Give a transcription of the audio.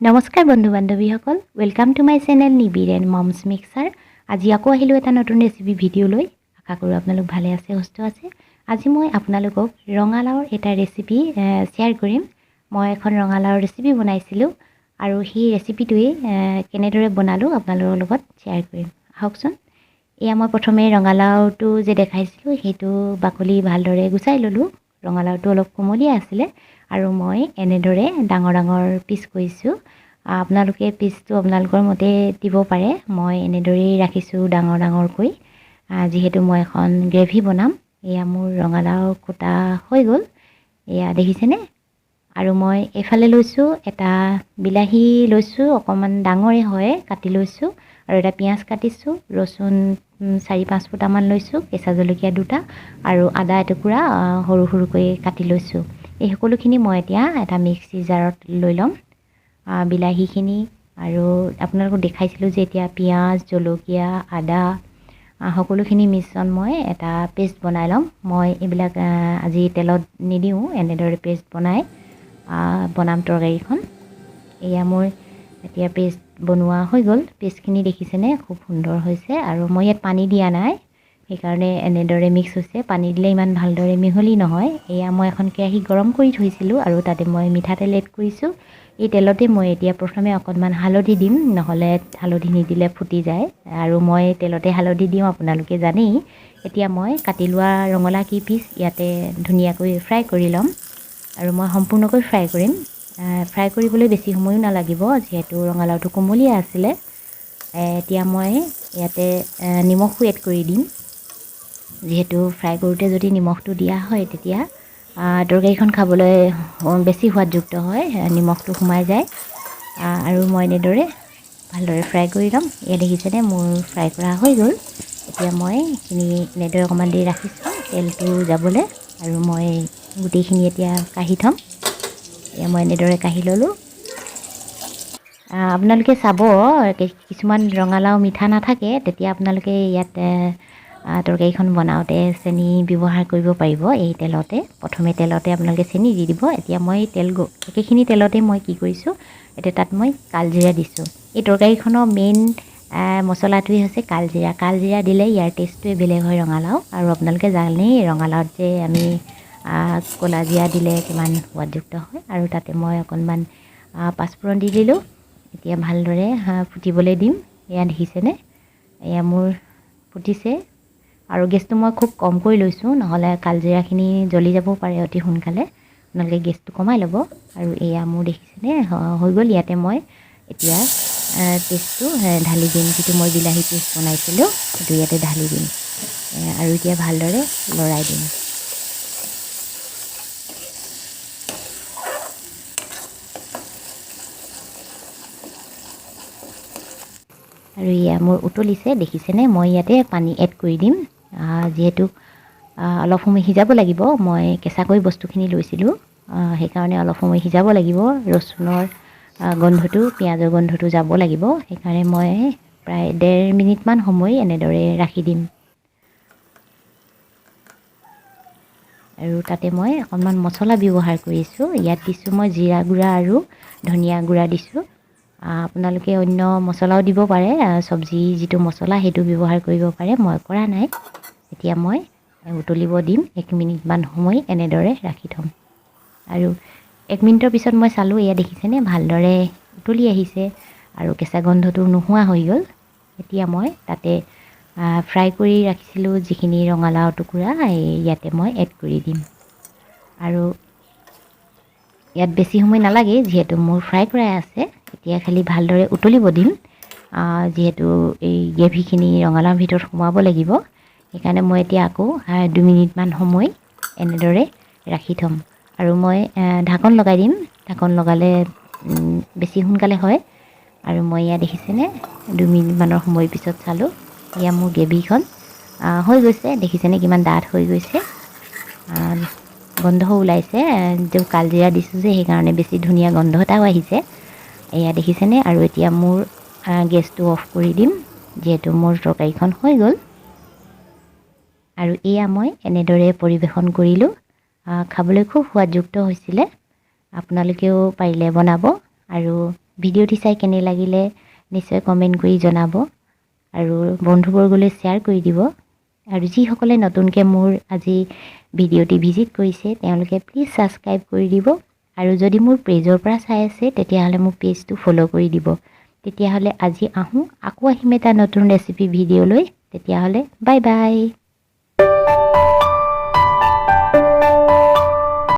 নমস্কাৰ বন্ধু বান্ধৱীসকল welcome to my channel NIBIR&MOMSMIXER আজি আকৌ আহিলো এটা নতুন ৰেচিপি ভিডিও লৈ আশা কৰো আপোনালোক ভালে আছে সুস্থ আছে আজি মই আপোনালোকক ৰঙালাওৰ এটা ৰেচিপি শেয়াৰ কৰিম মই এখন ৰঙালাওৰ ৰেচিপি বনাইছিলো আৰু সেই ৰেচিপিটোৱে কেনেদৰে বনালো আপোনালোকৰ লগত শেয়াৰ কৰিম আহকচোন এয়া মই প্ৰথমে ৰঙালাওটো যে দেখাইছিলো হেতু বাকলি ভালদৰে গুচাই ললো ৰঙালাওটো অলপ কোমলীয়া আছিল আৰু মই এনেদৰে ডাঙৰ ডাঙৰ পিস কৰিছো আপোনালোকে পিসটো আপোনালোকৰ মতে দিব পাৰে মই এনেদৰে ৰাখিছো ডাঙৰ ডাঙৰ কৈ যেহেতু মই এখন গ্ৰেভি বনাম এয়া মোৰ ৰঙালাও কোটা হৈ গল এয়া দেখিছেনে আৰু মই এফালে লৈছো এটা বিলাহী লৈছো অকমান ডাঙৰে হয় কাটি লৈছো আৰু এটা পিয়াজ কাটিছো ৰসুন 4-5 ফুটামান লৈছো কেঁচা জলকীয়া দুটা আৰু আদা এটুকুৰা সৰু সৰুকৈ কাটি লৈছো এই সকলোখিনি মই এতিয়া এটা মিক্সি জাৰত লৈ লম বিলাহীখিনি আৰু আপোনালোকক দেখাইছিলো যে এতিয়া পিয়াজ জলকীয়া আদা সকলোখিনি মিশ্ৰণ মই এটা পেষ্ট বনাই লম মই এইবিলাক আজি তেলত নিদিও এনেদৰে পেষ্ট বনাই বনাম তৰকাৰীখন এয়া মোৰ এতিয়া পেষ্ট বনোৱা হৈ গল পেষ্টখিনি দেখিছেনে খুব সুন্দৰ হৈছে আৰু মই ইয়াত পানী দিয়া নাই সেইকাৰণে এনেদৰে মিক্স হৈছে পানী দিলে ইমান ভালদৰে মিহলি নহয় এয়া মই এখন কেৰাহী গৰম কৰি থৈছিলো আৰু তাতে মই মিঠাতেল এড কৰিছো এই তেলতে মই এতিয়া প্ৰথমে অকনমান হালধি দিম নহলে হালধি নিদিলে ফুটি যায় আৰু মই তেলতে হালধি দিও আপোনালোকে জানেই এতিয়া মই কাটি লোৱা ৰঙালা কি পিস ইয়াতে ধুনিয়াকৈ ফ্ৰাই কৰি লম আৰু মই সম্পূৰ্ণকৈ ফ্ৰাই কৰিম ফ্ৰাই কৰিবলৈ বেছি সময়ো নালাগিব যেহেতু ৰঙালাওটো কোমলীয়া আছিল এতিয়া মই ইয়াতে নিমখো এড কৰি দিম যেহেতু ফ্ৰাই কৰোতে যদি নিমখটো দিয়া হয় তেতিয়া তৰকাৰীখন খাবলৈ বেছি সোৱাদযুক্ত হয় নিমখটো সোমাই যায় আৰু মই এনেদৰে ভালদৰে ফ্ৰাই কৰি লম এয়া দেখিছেনে মোৰ ফ্ৰাই কৰা হৈ গল এতিয়া মই খিনি এনেদৰে অকমান দেৰি ৰাখিছো তেলটো যাবলে আৰু মই গুটিখিনি এতিয়া কাঢ়ি থম এয়া মই এনেদৰে কাঢ়ি ললো আপোনালোকে চাব কিছুমান ৰঙালাও মিঠা নাথাকে তেতিয়া আপোনালোকে ইয়াত তৰকাৰীখন বনাওতে চেনি ব্যৱহাৰ কৰিব পাৰিব এই তেলতে প্ৰথমে তেলতে আপোনালোকে চেনি দি দিব এতিয়া মই তেল একেখিনি তেলতে মই কি কৰিছো এতিয়া তাত মই কালজিৰা দিছো এই তৰকাৰীখনৰ মেইন মছলাটোই হৈছে কালজিৰা দিলে ইয়াৰ টেষ্টটোৱে বেলেগ হয় ৰঙালাও আৰু আপোনালোকে জানেই ৰঙালাওত যে আমি কলাজিৰা দিলে কিমান সোৱাদযুক্ত হয় আৰু তাতে মই অকনমান পাঁচফোৰণ দি দিলো এতিয়া ভালদৰে ফুটিবলৈ দিম এয়া দেখিছেনে এয়া মোৰ ফুটিছে আৰু গেছটো মই খুব কম কৰি লৈছো নহলে কালজিৰাখিনি জ্বলি যাব পাৰে অতি সোনকালে আপোনালোকে গেছটো কমাই ল'ব আৰু এয়া মোৰ দেখিছেনে হৈ গল ইয়াতে মই এতিয়া পেষ্টটো ঢালি দিম যেটো মই বিলাহী পেষ্ট বনাইছিলো সেইটো ইয়াতে ঢালি দিম আৰু এতিয়া ভালদৰে লৰাই দিম আৰু ইয়া মোৰ উতলিছে দেখিছেনে মই ইয়াতে পানী এড কৰি দিম যেহেতু অলপ সময় হিজাব লাগিব মই কেঁচাকৈ বস্তুখিনি লৈছিলো সেইকাৰণে অলপ সময় হিজাব লাগিব ৰসুনৰ গন্ধটো পিয়াজৰ গন্ধটো যাব লাগিব সেইকাৰণে মই প্ৰায় 1.5 মিনিট মান সময় এনেদৰে ৰাখি দিম আৰু তাতে মই অকনমান মছলা ব্যৱহাৰ কৰিছো ইয়াত দিছো মই জিৰা গুড়া আৰু ধনিয়া গুড়া দিছো আপোনালোকে অন্য মছলাও দিব পাৰে সবজি যেটো মছলা হেতু ব্যৱহাৰ কৰিব পাৰে মই কৰা নাই এতিয়া মই উতলিব দিম 1 মিনিট মান সময় এনেদৰে ৰাখি থম আৰু 1 মিনিটৰ পিছত মই চালো এয়া দেখিছেনে ভালদৰে উতলি আহিছে আৰু কেঁচা গন্ধটো নোহোৱা হৈ গল এতিয়া মই তাতে ফ্ৰাই কৰি ৰাখিছিলো যিখিনি ৰঙালাও টুকুৰা ইয়াতে মই এড কৰি দিম আৰু ইয়াত বেছি সময় নালাগে যেহেতু মোৰ ফ্ৰাই কৰাই আছে এতিয়া খালি ভালদৰে উতলিব দিম যেহেতু এই গ্ৰেভিখিনি ৰঙালাওৰ ভিতৰত সোমাব লাগিব সেইকাৰণে মই এতিয়া আকৌ 2 মিনিট মান সময় এনেদৰে ৰাখি থম আৰু মই ঢাকন লগাই দিম ঢাকন লগালে বেছি সোনকালে হয় আৰু মই ইয়া দেখিছেনে 2 মিনিট মানৰ সময় পিছত চালো ইয়া মোৰ গ্ৰেভিখন হৈ গৈছে দেখিছেনে কিমান ডাঠ হৈ গৈছে গন্ধ ওলাইছে যে কালজিৰা দিছো যে সেইকাৰণে বেছি ধুনিয়া গন্ধ এটাও আহিছে এয়া দেখিছেনে আৰু এতিয়া মোৰ গেছটো অফ কৰি দিম যেহেতু মোৰ তৰকাৰীখন হৈ গল আৰু এয়া মই এনেদৰে পৰিবেশন কৰিলো খাবলৈ খুব সোৱাদযুক্ত হৈছিল আপোনালোকেও পাৰিলে বনাব আৰু ভিডিঅ'টি চাই কেনে লাগিলে নিশ্চয় কমেণ্ট কৰি জনাব আৰু বন্ধুবৰ্গলৈ শ্বেয়াৰ কৰি দিব আৰু যিসকলে নতুনকৈ মোৰ আজি ভিডিঅ'টি ভিজিট কৰিছে তেওঁলোকে প্লিজ ছাবস্ক্ৰাইব কৰি দিব আৰু যদি মোৰ পেজৰ পৰা চাই আছে তেতিয়াহ'লে মোৰ পেজটো ফ'ল' কৰি দিব তেতিয়াহ'লে আজি আকৌ আহিম এটা নতুন ৰেচিপি ভিডিঅ'লৈ তেতিয়াহ'লে বাই বাই